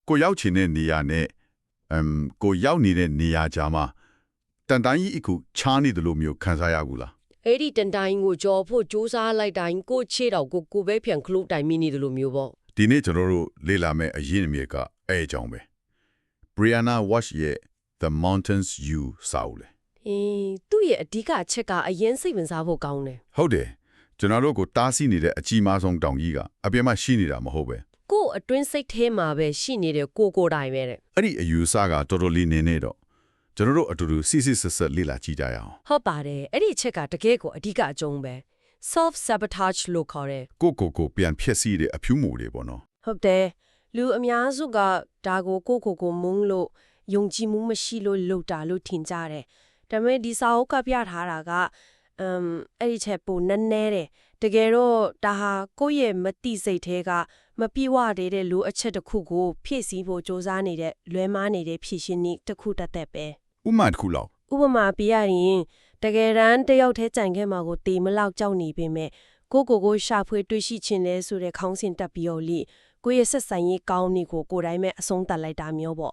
ကိုရောက်ချင်တဲ့နေရာနဲ့ကိုရောက်နေတဲ့နေရာကြားမှာတန်တိုင်းကြီးအခုချားနေတယ်လို့မျိုးခံစားရဘူးလားအဲ့ဒီတန်တိုင်းကိုကြော်ဖို့စူးစမ်းလိုက်တိုင်းကိုချေတော့ကိုပဲပြန်ခလို့တိုင်မိနေတယ်လို့မျိုးပေါ့ဒီနေ့ကျွန်တော်တို့လေ့လာမယ့်အရင်းအမြစ်ကအဲ့အကြောင်းပဲ Brianna Walsh ရဲ့ The Mountains You စာအုပ်လေသူ့ရဲ့အဓိကအချက်ကအရင်စိတ်ဝင်စားဖို့ကောင်းတယ်ဟုတ်တယ်ကျွန်တော်တို့ကိုတားဆီးနေတဲ့အကြီးမားဆုံးတောင်ကြီးကအပြင်မှာရှိနေတာမဟုတ်ပဲကိုအတွင်းစိတ်ထဲမှာပဲရှိနေတဲ့ကိုတိုင်ပဲတဲ့အဲ့ဒီအယူဆကတော်တော်လေးနေတော့ကျွန်တော်တို့အတူတူစစ်ဆက်လေ့လာကြည့်ကြရအောင်ဟုတ်ပါတယ်အဲ့ဒီအချက်ကတကယ်ကိုအဓိကအကျုံးပဲ self sabotage လို့ခေါ်တယ်ကိုပြန်ဖြည့်ဆည်းတဲ့အဖြူမှုတွေပေါ့နော်ဟုတ်တယ်လူအများစုကဒါကိုမုန်းလို့ယုံကြည်မှုမရှိလို့လုပ်တာလို့ထင်ကြတယ်ဒါပေမဲ့ဒီစာအုပ်ကပြထားတာကအဲ့ဒီချက်ပုံနည်းတယ်တကယ်တော့ဒါဟာကိုယ့်ရဲ့မတိစိတ်ထဲကမပြေဝတဲ့လူအချက်တစ်ခုကိုဖြည့်ဆည်းဖို့စ조사နေတဲ့လွဲမားနေတဲ့ဖြည့်ရှင်နည်းတစ်ခုတက်ပဲဥမာတစ်ခုလောက်ဥပမာပြရရင်တကယ်တမ်းတယောက်တည်းကြံခဲ့မှာကိုတေမလောက်ကြောက်နေပေမဲ့ကိုရှာဖွေတွေ့ရှိခြင်းလဲဆိုတဲ့ခေါင်းစဉ်တက်ပြီးတော့လေကိုရဲ့ဆက်ဆံရေးကောင်းနေကိုတိုင်းမဲ့အဆုံးသတ်လိုက်တာမျိုးပေါ့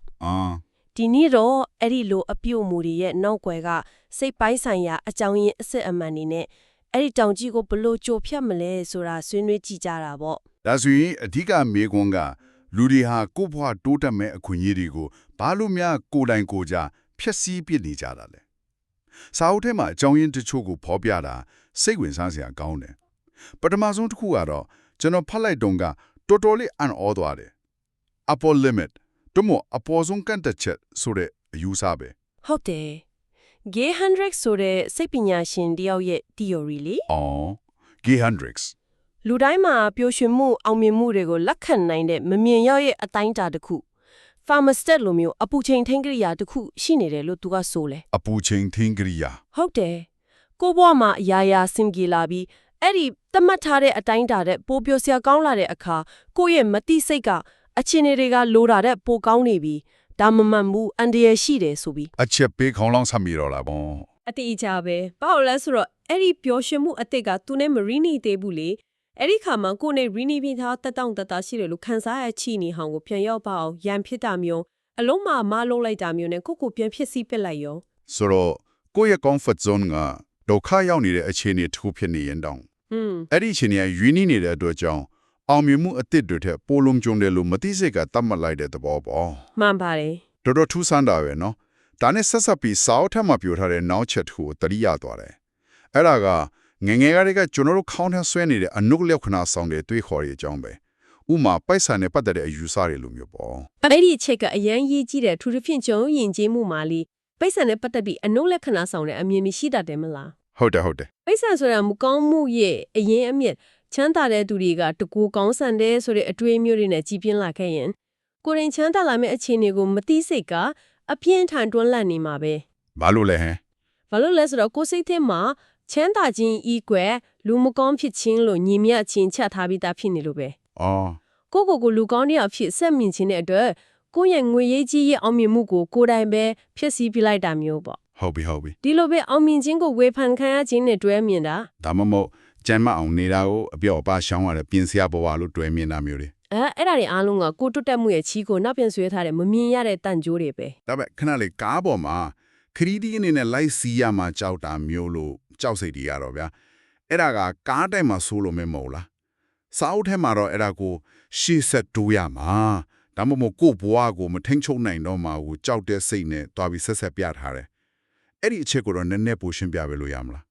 ဒီနေ့တော့အဲ့ဒီလိုအပြုတ်မှုတွေရဲ့နောက်ွယ်ကစိတ်ပိုင်းဆိုင်ရာအကြောင်းရင်းအစစ်အမှန်တွေနဲ့အဲ့ဒီတောင်ကြီးကိုဘလို့ကြိုဖြတ်မလဲဆိုတာဆွေးနွေးကြည့်ကြတာပေါ့ဒါဆိုရင်အဓိကမေခွန်းကလူတွေဟာကိုယ့်ဘဝတိုးတက်မဲ့အခွင့်အရေးတွေကိုဘာလို့များကိုယ်တိုင်ကိုယ်ကြဖျက်ဆီးပစ်နေကြတာလဲစာအုပ်ထဲမှာအကြောင်းရင်းတချို့ကိုဖော်ပြတာစိတ်ဝင်စားစရာကောင်းတယ်ပထမဆုံးတစ်ခုကတော့ကျွန်တော်ဖတ်လိုက်တုန်းကတော်တော်လေးအံ့ဩသွားတယ် upper limit တို့မို့အပေါ်ဆုံးကန့်သက်ချက်ဆိုတဲ့အယူဆပဲဟုတ်တယ် Gay Hendricks ဆိုတဲ့စိတ်ပညာရှင်တယောက်ရဲ့ theory လေGay Hendricks လူတိုင်းမှာပျော်ရွှင်မှုအောင်မြင်မှုတွေကိုလက်ခံနိုင်တဲ့မမြင်ရောက်ရဲ့အတိုင်းအတာတစ်ခု thermostat လိုမျိုးအပူချိန်ထိန်းကရိယာတစ်ခုရှိနေတယ်လို့သူကဆိုလဲအပူချိန်ထိန်းကရိယာဟုတ်တယ်ကိုဘွားမှာအရာစင်ကြီးလာပြီးအဲ့ဒီသတ်မှတ်ထားတဲ့အတိုင်းအတာတဲ့ပိုပျော်စရာကောင်းလာတဲ့အခါကိုယ့်ရဲ့မတိစိတ်ကအချင်းတွေကလိုတာတဲ့ပိုကောင်းနေပြီဒါမမှန်ဘူးအန်ဒီရရှိတယ်ဆိုပြီးအချက်ပေးခေါင်းလောင်းဆက်မိတော့လားပေါ့အတိအကျပဲဘာလို့လဲဆိုတော့အဲ့ဒီပျော်ရွှင်မှုအစ်စ်ကသူနဲ့မရီနီသေးဘူးလေအဲ့ဒီခါမှာကိုနဲ့ရီနီပြင်းသားတက်တောင့်တတရှိတယ်လို့ခံစားရချီနေဟောင်းကိုပြန်ရောက်ပါအောင်ရန်ဖြစ်တာမျိုးအလုံးမလုံးလိုက်တာမျိုးနဲ့ကိုပြန်ဖြစ်စီပစ်လိုက်ရောဆိုတော့ကိုယ့်ရဲ့ comfort zone ကဒုက္ခရောက်နေတဲ့အခြေအနေတစ်ခုဖြစ်နေရင်တောင်အဲ့ဒီအခြေအနေကယူနီနေတဲ့အတွက်ကြောင့်အောင်မြင်မှုအသစ်တွေထက်ပိုလုံးကျုံတယ်လို့မသိစိတ်ကတတ်မှတ်လိုက်တဲ့သဘောပေါ့မှန်ပါတယ်တော်ထူးဆန်းတာပဲနော်ဒါနဲ့ဆက်ပြီးစာအုပ်ထက်မှပြောထားတဲ့နောက်ချက်ကိုတတိယသွားတယ်အဲ့ဒါကငယ်ကလေးကကျွန်တော်တို့ခေါင်းထဲဆွဲနေတဲ့အနုလျောက်ခဏဆောင်တဲ့တွေးခေါ်ရဲ့အကြောင်းပဲဥမာပိုက်ဆံနဲ့ပတ်သက်တဲ့အယူဆတွေလိုမျိုးပေါ့အဲ့ဒီချက်ကအရန်ရေးကြည့်တဲ့ထူးထူးဖြင့်ကျုံယဉ်ကျေးမှုမှာလီပိုက်ဆံနဲ့ပတ်သက်ပြီးအနုလက္ခဏာဆောင်တဲ့အမြင်မရှိတတ်တယ်မလားဟုတ်တယ်ပိုက်ဆံဆိုတာမကောင်းမှုရဲ့အရင်အမြင့်ချမ်းသာတဲ့သူတွေကတကူကောင်းဆန်တဲ့ဆိုတဲ့အတွေ့အမျိုးတွေနဲ့ကြီးပြင်းလာခဲ့ရင်ကိုရင်ချမ်းသာလာမယ့်အခြေအနေကိုမသိစိတ်ကအပြင်းထန်တွန်းလှန်နေမှာပဲဘာလို့လဲဆိုတော့ကိုစိတ်ထဲမှာချမ်းသာခြင်းဤကွယ်လူမကောင်းဖြစ်ခြင်းလို့ညီမြချင်းချထားပြီးသားဖြစ်နေလို့ပဲကိုလူကောင်းတဲ့အဖြစ်ဆက်မြင်ခြင်းတဲ့အတွက်ကိုရဲ့ငွေရေးကြီးရဲ့အောင်မြင်မှုကိုတိုင်ပဲဖြစ်စီပြလိုက်တာမျိုးပေါ့ဟုတ်ပြီဒီလိုပဲအောင်မြင်ခြင်းကိုဝေဖန်ခံရခြင်းနဲ့တွဲမြင်တာဒါမှမဟုတ်ကျမ်းမအောင်နေတာကိုအပြော့အပါရှောင်းရတဲ့ပြင်စရာဘဝလို့တွဲမြင်တာမျိုးတွေအဲ့ဒါတွေအားလုံးကကိုတွတ်တက်မှုရဲ့ချီးကိုနောက်ပြန်ဆွဲထားတဲ့မမြင်ရတဲ့တန်ကြိုးတွေပဲဒါပေမဲ့ခဏလေးကားပေါ်မှာခရီးဒီအနေနဲ့လိုက်စီးရမှာကြောက်တာမျိုးလို့ကြောက်စိတ်တွေရတော့ဗျာအဲ့ဒါကကားတိုက်မှာဆိုးလို့မမဟုတ်လားစာအုပ်ထဲမှာတော့အဲ့ဒါကိုရှေ့ဆက်တိုးရမှာဒါမှမဟုတ်ကို့ဘဝကိုမထိန်ချုပ်နိုင်တော့မှာကိုကြောက်တဲ့စိတ်နဲ့တွားပြီးဆက်ပြထားတယ်အဲ့ဒီအချက်ကိုတော့နည်းနည်းပိုရှင်းပြပေးလို့ရမလာ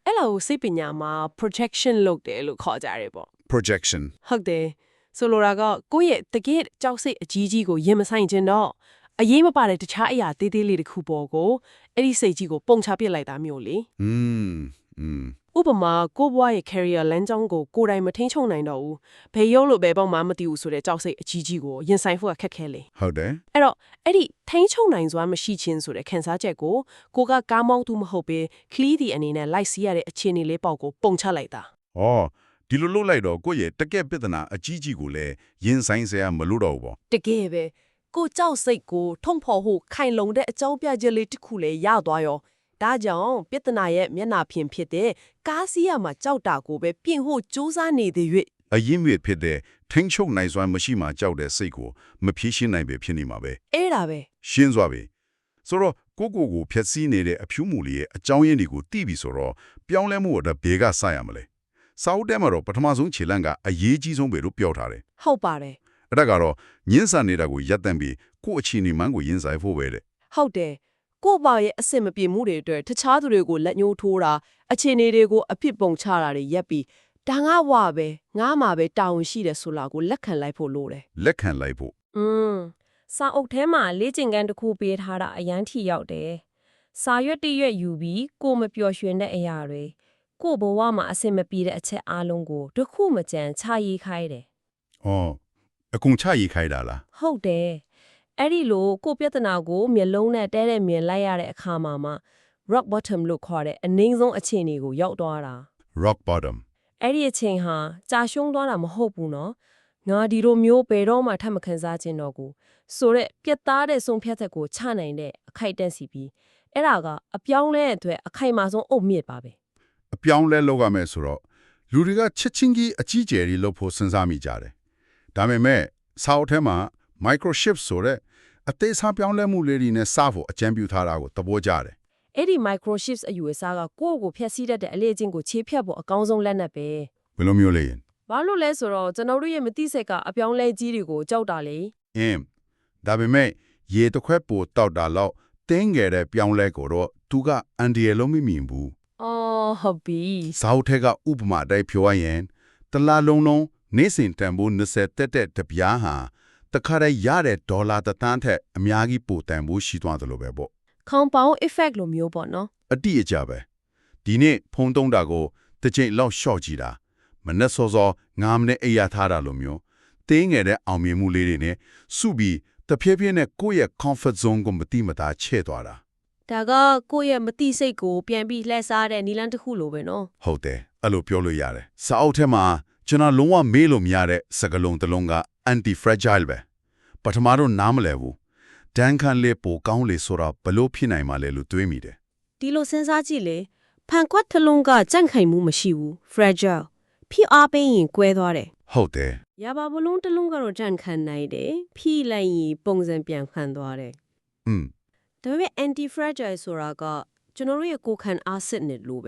းအဲ့လိုစိတ်ပညာမှာ projection လုပ်တယ်လို့ခေါ်ကြတယ်ပေါ့ projection ဟုတ်တယ်ဆိုလိုတာကကိုယ့်ရဲ့တကယ်ကြောက်စိတ်အကြီးကြီးကိုရင်မဆိုင်ခြင်းတော့အရေးမပါတဲ့တခြားအရာသေးသေးလေးတစ်ခုပေါ်ကိုအဲ့ဒီစိတ်ကြီးကိုပုံချပစ်လိုက်တာမျိုးလေဥပမာကိုဘွားရဲ့ career လမ်းကြောင်းကိုတိုင်မထိန်ချုံနိုင်တော့ဘူးဘယ်ရုပ်လို့ဘယ်ပေါ့မှမသိဘူးဆိုတဲ့ကြောက်စိတ်အကြီးကြီးကိုရင်ဆိုင်ဖို့ခက်ခဲလေဟုတ်တယ်အဲ့တော့အဲ့ဒီထိန်ချုံနိုင်စွာမရှိခြင်းဆိုတဲ့ခံစားချက်ကိုကကားမောင်းသူမဟုတ်ပဲခလီးဒီအနေနဲ့လိုက်စီးရတဲ့အခြေအနေလေးပေါ့ကိုပုံချလိုက်တာဒီလိုလုပ်လိုက်တော့ကိုယ့်ရဲ့တကယ့်ပြဿနာအကြီးကြီးကိုလည်းရင်ဆိုင်စရာမလိုတော့ဘူးပေါ့တကယ်ပဲကိုကြောက်စိတ်ကိုထုံဖော်ဖို့ခိုင်လုံတဲ့အကြောင်းပြချက်လေးတစ်ခုလည်းရသွားရောဒါကြောင့်ပြဿနာရဲ့မျက်နှာဖြင့်ဖြစ်တဲ့ကားစီးရမှာကြောက်တာကိုပဲပြင်ဖို့စူးစမ်းနေတဲ့၍အရင်မြစ်ဖြစ်တဲ့ ထိန်းချုပ်နိုင်စွမ်းမရှိမှကြောက်တဲ့စိတ်ကိုမဖြေရှင်းနိုင်ပဲဖြစ်နေမှာပဲ အဲ့ဒါပဲ ရှင်းစွာပဲဆိုတော့ကိုဖျက်ဆီးနေတဲ့အဖြူမူလေးရဲ့အကြောင်းရင်းတွေကိုသိပြီဆိုတော့ပြောင်းလဲမှုတော့ဘယ်ကစရမလဲစာအုပ်ထဲမှာတော့ပထမဆုံးခြေလှမ်းကအရေးကြီးဆုံးပဲလို့ပြောထားတယ် ဟုတ်ပါတယ် အဲ့ဒါကတော့ညှင်းဆန်နေတာကိုရပ်တန့်ပြီးကိုယ့်အခြေအနေမှန်ကိုရင်ဆိုင်ဖို့ပဲတဲ့ ဟုတ်တယ်ကို့ဘောင်ရဲ့အဆင်မပြေမှုတွေအတွက်တခြားသူတွေကိုလက်ညှိုးထိုးတာအခြေအနေတွေကိုအဖြစ်ပုံချတာတွေရပ်ပြီးဒါငါဝပဲငါမှပဲတာဝန်ရှိတယ်ဆိုတာကိုလက်ခံလိုက်ဖို့လိုတယ် လက်ခံလိုက်ဖို့ စာအုပ်ထဲမှာလေ့ကျင့်ခန်းတစ်ခုပေးထားတာအရန်ထီရောက်တယ်စာရွက်တရွက်ယူပြီးကိုမပျော်ရွှင်တဲ့အရာတွေကိုဘဝမှာအဆင်မပြေတဲ့အချက်အလုံးကိုတစ်ခုမကြမ်းချရေးခိုင်းတယ် ။အော်အကုန်ချရေးခိုင်းတာလား ဟုတ်တယ်အဲ့ဒီလိုကိုပြဿနာကိုမျက်လုံးနဲ့တဲတဲ့မြင်လိုက်ရတဲ့အခါမှာ rock bottom လို့ခေါ်တဲ့အနည်းဆုံးအခြေအနေကိုရောက်သွားတာ ။ Rock bottom အဲ့ဒီအချိန်ဟာကြာရှုံးသွားတာမဟုတ်ဘူးနော်ငါဒီလိုမျိုးဘယ်တော့မှထပ်မခံစားခြင်းတော့ဘူးဆိုတော့ပြတ်သားတဲ့ဆုံးဖြတ်ချက်ကိုချနိုင်တဲ့အခိုက်အတန့်စီပြီးအဲ့ဒါကအပြောင်းလဲအတွက်အခိုက်အမာဆုံးအုတ်မြစ်ပါပဲ အပြောင်းလဲလုပ်ရမယ်ဆိုတော့လူတွေကချက်ချင်းကြီးအကြီးကျယ်ကြီးလုပ်ဖို့စဉ်းစားမိကြတယ်။ဒါပေမဲ့စာအုပ်ထဲမှာ microchip ဆိုတဲ့အသေးစားပြောင်းလဲမှုလေးတွေနဲ့စဖို့အကြံပြုထားတာကိုသဘောကျတယ် အဲ့ဒီ microchips အယူအဆကကိုယ့်ကိုဖျက်ဆီးတတ်တဲ့အလေ့အကျင့်ကိုခြေဖြတ်ဖို့အကောင်းဆုံးလက်နက်ပဲ ။ဘယ်လိုမျိုးလဲရင် ဘာလို့လဲဆိုတော့ကျွန်တော်တို့ရဲ့မသိစိတ်ကအပြောင်းလဲကြီးတွေကိုကြောက်တာလေ ဒါပေမဲ့ရေတစ်ခွက်ပိုတောက်တာလောက်တင်းငယ်တဲ့ပြောင်းလဲကိုတော့သူကအန်ဒီရလုံးမမြင်ဘူး အော်ဟုတ်ပြီ ။စာအုပ်ထဲကဥပမာတိုင်းပြောရရင်တလားလုံးနေစဉ်တန်ဖို့20တက်တဲ့တပြားဟာတခါတည်းရတဲ့ဒေါ်လာတစ်သန်းထက်အများကြီးပိုတန်ဖို့ရှိသွားတယ်လို့ပဲပေါ့ compound effect လို့မျိုးပေါ့နော် အတိအကျပဲဒီနေ့ဖုံးတုံးတာကိုတစ်ချိန်လောက်ရှော့ကြည့်တာမနဲ့စောစော9မိနစ်အိယာထားတာလိုမျိုးတင်းငယ်တဲ့အောင်မြင်မှုလေးတွေနဲ့စုပြီးတဖြည်းဖြည်းနဲ့ကိုယ့်ရဲ့ comfort zone ကိုမတိမတာချဲ့သွားတာ ဒါကကိုယ့်ရဲ့မသိစိတ်ကိုပြန်ပြီးလှည့်စားတဲ့နီလန်းတစ်ခုလိုပဲနော် ဟုတ်တယ်အဲ့လိုပြောလို့ရတယ်စာအုပ်ထဲမှာကျွန်တော်လုံးဝမေးလို့မရတဲ့စကားလုံးတစ်လုံးက anti fragile ပဲပထမတော့နားမလဲဘူးဒန်ခံလေးပိုကောင်းလေဆိုတာဘလို့ဖြစ်နိုင်မှာလဲလို့တွေးမိတယ် ဒီလိုစဉ်းစားကြည့်လေဖန်ကွက်တစ်လုံးကကြန့်ခိုင်မှုမရှိဘူး fragile ဖိအားပေးရင်ကွဲသွားတယ် ဟုတ်တယ် ရပါဘလုံးတစ်လုံးကတော့ကြန့်ခံနိုင်တယ်ဖိလိုက်ရင်ပုံစံပြန်ခံသွားတယ် ဒါပေမဲ့ anti fragile ဆိုတာကကျွန်တော်တို့ရဲ့ကိုယ်ခံအားစစ်နစ်လို့ပဲ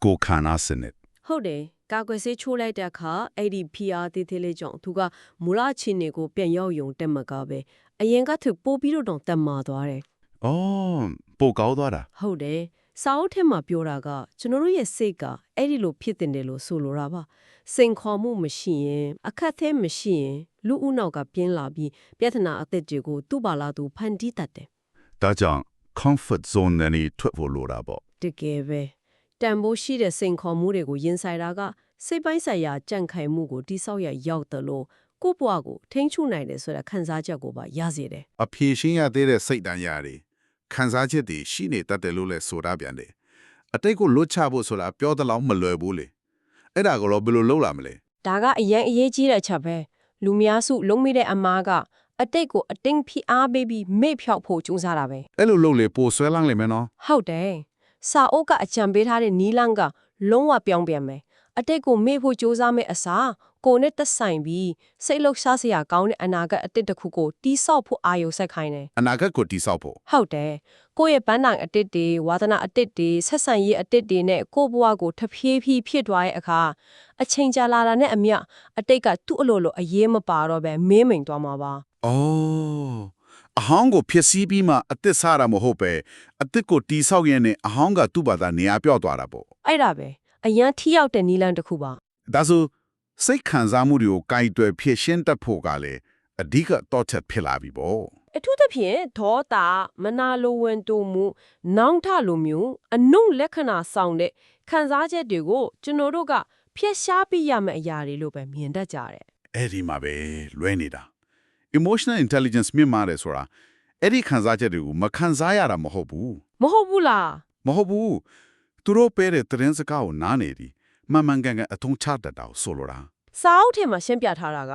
ကိုခန္ဓာစနစ် ဟုတ်တယ်ကာကွယ်ဆေးချိုးလိုက်တဲ့အခါအဲ့ဒီဖိအားသေးသေးလေးကြောင့်သူကမူလချင်းတွေကိုပြန်ရောက်ယုံတက်မှာကပဲအရင်ကသူပို့ပြီးတော့တက်မှာသွားတယ် အော်ပိုကောင်းသွားတာ ဟုတ်တယ်စာအုပ်ထဲမှာပြောတာကကျွန်တော်တို့ရဲ့စိတ်ကအဲ့ဒီလိုဖြစ်တင်တယ်လို့ဆိုလိုတာပါစိန်ခေါ်မှုမရှိရင်အခက်အခဲမရှိရင်လူဦးနောက်ကပြင်းလာပြီးပြဿနာအသစ်တွေကိုသူ့ဘာလာသူဖန်တီးတတ်တယ် ဒါကြောင့် comfort zone နဲ့ထွက်ဖို့လိုတာပေါ့ တကယ်ပဲတန်ဖိုးရှိတဲ့စိန်ခေါ်မှုတွေကိုရင်ဆိုင်တာကစိတ်ပိုင်းဆိုင်ရာကြန့်ခိုင်မှုကိုတိဆောက်ရရောက်တယ်လို့ကိုယ့်ဘဝကိုထိန်းချုပ်နိုင်တယ်ဆိုတဲ့ခံစားချက်ကိုပါရစေတယ် အဖြေရှင်းရသေးတဲ့စိတ်တန်ရာတွေခံစားချက်တွေရှိနေတတ်တယ်လို့လဲဆိုတာပြန်တယ်အတိတ်ကိုလွတ်ချဖို့ဆိုတာပြောသလောက်မလွယ်ဘူးလေအဲ့ဒါကိုတော့ဘယ်လိုလုပ်လာမလဲ ဒါကအရင်အရေးကြီးတဲ့ချက်ပဲလူများစုလုံးမိတဲ့အမားကအတိတ်ကိုအတင်းဖိအားပေးပြီးမေ့ဖြောက်ဖို့ကြိုးစားတာပဲ အဲ့လိုလုပ်လေပိုဆွဲလန်းလိမ့်မယ်နော် ဟုတ်တယ်စာအုပ်ကအကြံပေးထားတဲ့နီလန်းကလုံးဝပြောင်းပြန်မယ်အတိတ်ကိုမေ့ဖို့ကြိုးစားမယ့်အစားကိုယ်နဲ့သက်ဆိုင်ပြီးစိတ်လှုပ်ရှားစရာကောင်းတဲ့အနာဂတ်အတိတ်တစ်ခုကိုတီးဆောက်ဖို့အာရုံစိုက်ခိုင်းတယ် အနာဂတ်ကိုတိဆောက်ဖို့ ဟုတ်တယ်ကိုယ့်ရဲ့ပန်းတိုင်အတိတ်တွေဝါသနာအတိတ်တွေဆက်ဆံရေးအတိတ်တွေနဲ့ကိုယ့်ဘဝကိုတဖြည်းဖြည်းဖြစ်သွားတဲ့အခါအချိန်ကြာလာတာနဲ့အမျှအတိတ်ကသူ့အလိုလိုအရေးမပါတော့ပဲမင်းမိန်သွားမှာပါ အော်အဟောင်းကိုဖြစ်စည်းပြီးမှအသစ်စားတာမဟုတ်ပဲအသစ်ကိုတိဆောက်ရင်နဲ့အဟောင်းကသူ့ဘာသာနေရာပြော့သွားတာပေါ့ အဲ့ဒါပဲအရန်ထိရောက်တဲ့နီလန်းတစ်ခုပါ ဒါဆိုစိတ်ခံစားမှုတွေကိုကြိုက်တွယ်ဖြစ်ရှင်းတတ်ဖို့ကလည်းအဓိကတော့ချက်ဖြစ်လာပြီပေါ့ အထူးသဖြင့်ဒေါတာမနာလိုဝင်တိုမှုနောင်ထလိုမျိုးအနုလက္ခဏာဆောင်တဲ့ခံစားချက်တွေကိုကျွန်တော်တို့ကဖျက်ရှားပြရမယ့်အရာတွေလို့ပဲမြင်တတ်ကြတယ် အဲ့ဒီမှာပဲလွဲနေတာ emotional intelligence မြင့်မားတယ်ဆိုတာအဲ့ဒီခံစားချက်တွေကိုမခံစားရတာမဟုတ်ဘူး မဟုတ်ဘူးလား မဟုတ်ဘူးသူတို့ပေးတဲ့သတင်းစကားကိုနားနေသည်မှန်မှန်ကန်ကန်အထုံးချတတ်တာကိုဆိုလိုတာ စာအုပ်ထဲမှာရှင်းပြထားတာက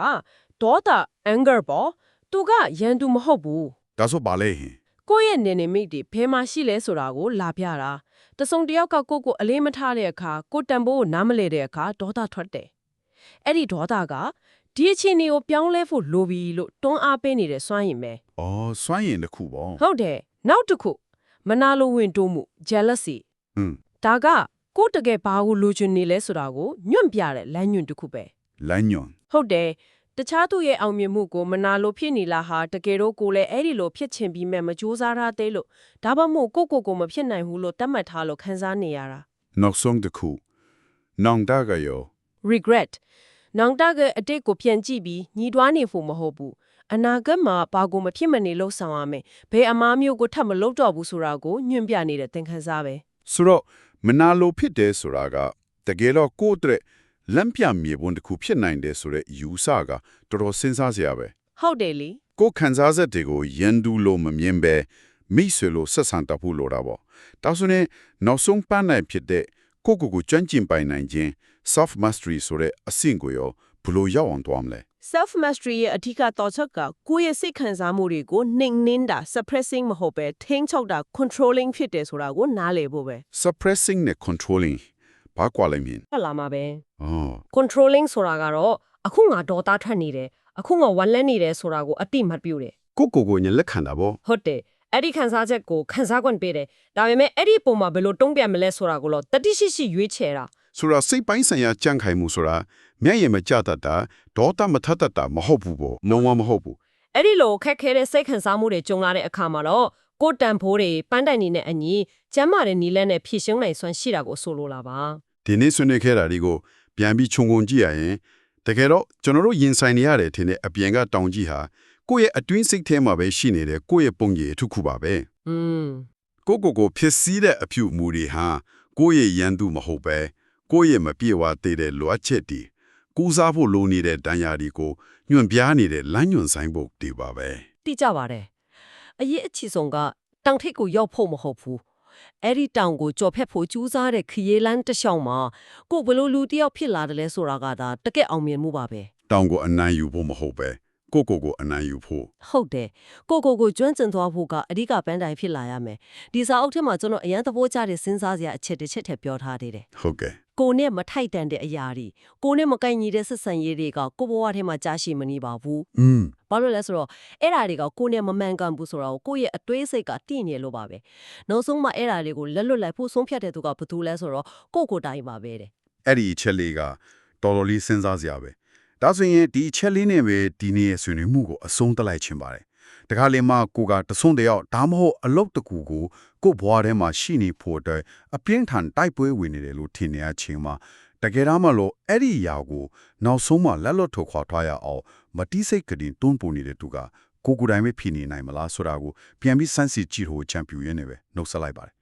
ဒေါတာ anger ပေါ့သူကရန်သူမဟုတ်ဘူး ဒါဆိုပါလေဟင် ကိုယ့်ရဲ့နေနေမိတ်တွေဘယ်မှာရှိလဲဆိုတာကိုလာပြတာတစုံတစ်ယောက်ကကိုယ့်ကိုအလေးမထားတဲ့အခါကိုယ်တန်ဖိုးကိုနားမလဲတဲ့အခါဒေါတာထွက်တယ်အဲ့ဒီဒေါတာက ဒီအခြေအနေကိုပြောင်းလဲဖို့လိုပြီလို့တွန်းအားပေးနေတဲ့စွမ်းရည်ပဲ ။အော်စွမ်းရင်တစ်ခုပေါ့ ဟုတ်တယ်နောက်တစ်ခုမနာလိုဝင်တိုးမှု jealousy ။อืม ဒါကကိုယ့်တကယ်ဘာကိုလိုချင်နေလဲဆိုတာကိုညွန့်ပြတဲ့လမ်းညွန့်တစ်ခုပဲ လမ်းညွန် ဟုတ်တယ်တခြားသူရဲ့အောင်မြင်မှုကိုမနာလိုဖြစ်နေလားဟာတကယ်တော့ကိုယ်လည်းအဲ့ဒီလိုဖြစ်ချင်ပြီးမဲ့မကြိုးစားရသေးလို့ဒါမှမဟုတ်ကိုမဖြစ်နိုင်ဘူးလို့တတ်မှတ်ထားလို့ခံစားနေရတာ နောက်ဆုံးတစ်ခုနောင်တကရော regret နောင်တကအတိတ်ကိုပြန်ကြည့်ပြီးညီးတွားနေဖို့မဟုတ်ဘူးအနာဂတ်မှာဘာကိုမဖြစ်မနေလှုပ်ဆောင်ရမယ်ဘယ်အမားမျိုးကိုထပ်မလုပ်တော့ဘူးဆိုတာကိုညွှန်ပြနေတဲ့သင်ခန်းစာပဲ ဆိုတော့မနာလိုဖြစ်တယ်ဆိုတာကတကယ်တော့ကိုယ့်အတွက်လမ်းပြမြေပုံတစ်ခုဖြစ်နိုင်တယ်ဆိုတဲ့ယူဆကတော်တော်စဉ်းစားစရာပဲ ဟုတ်တယ်လေ ကိုယ်ခံစားချက်တွေကိုရန်သူလို့မမြင်ပဲမိဆွေလို့ဆက်ဆံတတ်ဖို့လိုတာပေါ့ဒါဆိုရင်နောက်ဆုံးပန်းနိုင်ဖြစ်တဲ့ကိုကျွမ်းကျင်ပိုင်နိုင်ခြင်း self mastery ဆိုတဲ့အဆင့်ကိုရောဘယ်လိုရောက်အောင်သွားမလဲ self mastery ရဲ့အထူးတော်ချက်ကကိုယ့်ရဲ့စိတ်ခံစားမှုတွေကိုနှိမ်နင်းတာ suppressing မဟုတ်ပဲထိန်းချုပ်တာ controlling ဖြစ်တယ်ဆိုတာကိုနားလည်ဖို့ပဲ suppressing နဲ့ controlling ဘာကွာလဲမြင် ဟုတ်လာမှာပဲ အော် controlling ဆိုတာကတော့အခုငါဒေါသထွက်နေတယ်အခုငါဝမ်းလန်းနေတယ်ဆိုတာကိုအတိမတ်ပြုတယ် ကိုညလက်ခံတာပေါ့ ဟုတ်တယ်အဲ့ဒီခံစားချက်ကိုခံစား권ပေးတယ်ဒါပေမဲ့အဲ့ဒီပုံမှာဘယ်လိုတုံ့ပြန်မလဲဆိုတာကိုတော့တတိရှိရှိရွေးချယ်တာ ဆိုတော့စိတ်ပိုင်းဆိုင်ရာကြံ့ခိုင်မှုဆိုတာမျက်ရည်မကျတတ်တာဒေါသမထတတ်တာမဟုတ်ဘူးပေါ့လုံးဝမဟုတ်ဘူး အဲ့ဒီလိုခက်ခဲတဲ့စိတ်ခံစားမှုတွေကြုံလာတဲ့အခါမှာတော့ကိုယ်တန်ဖိုးတွေပန်းတိုင်နေတဲ့အညီကျမ်းမာတဲ့နီလန်းနဲ့ဖြည့်ရှင်းနိုင်စွမ်းရှိတာကိုဆိုလိုလာပါ ဒီနေ့ဆွေးနွေးခဲ့တာတွေကိုပြန်ပြီးခြုံငုံကြည့်ရရင်တကယ်တော့ကျွန်တော်တို့ရင်ဆိုင်နေရတယ်ထင်တဲ့အပြင်ကတောင်ကြီးဟာကိုယ့်ရဲ့အတွင်းစိတ်ထဲမှာပဲရှိနေတဲ့ကိုယ့်ရဲ့ပုံရိပ်တစ်ခုပါပဲ ကိုဖြစ်စည်းတဲ့အဖြူမူတွေဟာကိုယ့်ရဲ့ရန်သူမဟုတ်ပဲကိုယ့်ရဲ့မပြေဝသေးတဲ့လိုအပ်ချက်တွေကူစားဖို့လိုနေတဲ့တန်ရာတွေကိုညွန့်ပြားနေတဲ့လမ်းညွန့်ဆိုင်ဖို့တွေပါပဲ တိကျပါတယ်အရေးအချီဆုံးကတောင်ထိပ်ကိုရောက်ဖို့မဟုတ်ဘူးအဲ့ဒီတောင်ကိုကြော်ဖြတ်ဖို့ကြိုးစားတဲ့ခရီးလမ်းတစ်လျှောက်မှာကိုဘလို့လူတစ်ယောက်ဖြစ်လာတယ်လဲဆိုတာကဒါတကက်အောင်မြင်မှုပါပဲ တောင်ကိုအနိုင်ယူဖို့မဟုတ်ပဲကိုအနိုင်ယူဖို့ ဟုတ်တယ်ကိုကျွမ်းကျင်သွားဖို့ကအဓိကပန်းတိုင်ဖြစ်လာရမယ်ဒီစာအုပ်ထဲမှာကျွန်တော်အရန်သဘောကျတဲ့စဉ်းစားစရာအချက်တစ်ချက်ထည့်ပြောထားသေးတယ် ဟုတ်ကဲ့ ကိုနဲ့မထိုက်တန်တဲ့အရာတွေကိုနဲ့မကိုက်ညီတဲ့ဆက်ဆံရေးတွေကကိုဘဝထဲမှာကြာရှိမနေပါဘူးဘာလို့လဲဆိုတော့အဲ့ဓာတွေကကိုနဲ့မမှန်ကန်ဘူးဆိုတော့ကိုရဲ့အတွေးစိတ်ကတည်နေလို့ပါပဲနောက်ဆုံးမှအဲ့ဓာတွေကိုလက်လွတ်လိုက်ဖို့ဆုံးဖြတ်တဲ့သူကဘာတူလဲဆိုတော့ကိုတိုင်ပါပဲတဲ့ အဲ့ဒီအချက်လေးကတော်တော်လေးစဉ်းစားစရာပဲဒါဆိုရင်ဒီအချက်လေးနဲ့ပဲဒီနေ့ရဲ့ဆွေးနွေးမှုကိုအဆုံးသတ်လိုက်ခြင်းပါတယ်တခါလေမှကိုကတဆွန့်တယောက်ဒါမှမဟုတ်အလုတ်တကူကိုဘွားထဲမှာရှိနေဖို့အတွက်အပြင်းထန်တိုက်ပွဲဝင်နေတယ်လို့ထင်နေရချင်းမှာတကယ်တော့မလို့အဲ့ဒီຢာကိုနောက်ဆုံးမှလက်လွတ်ထုတ်ခွာထားရအောင်မတိစိတ်ကတင်တွန်းပို့နေတဲ့သူကကိုယ်တိုင်ပဲဖြစ်နေနိုင်မလားဆိုတာကိုပြန်ပြီးစမ်းစစ်ကြည့်ဖို့ချန်ပီယံနေပဲနှုတ်ဆက်လိုက်ပါတယ်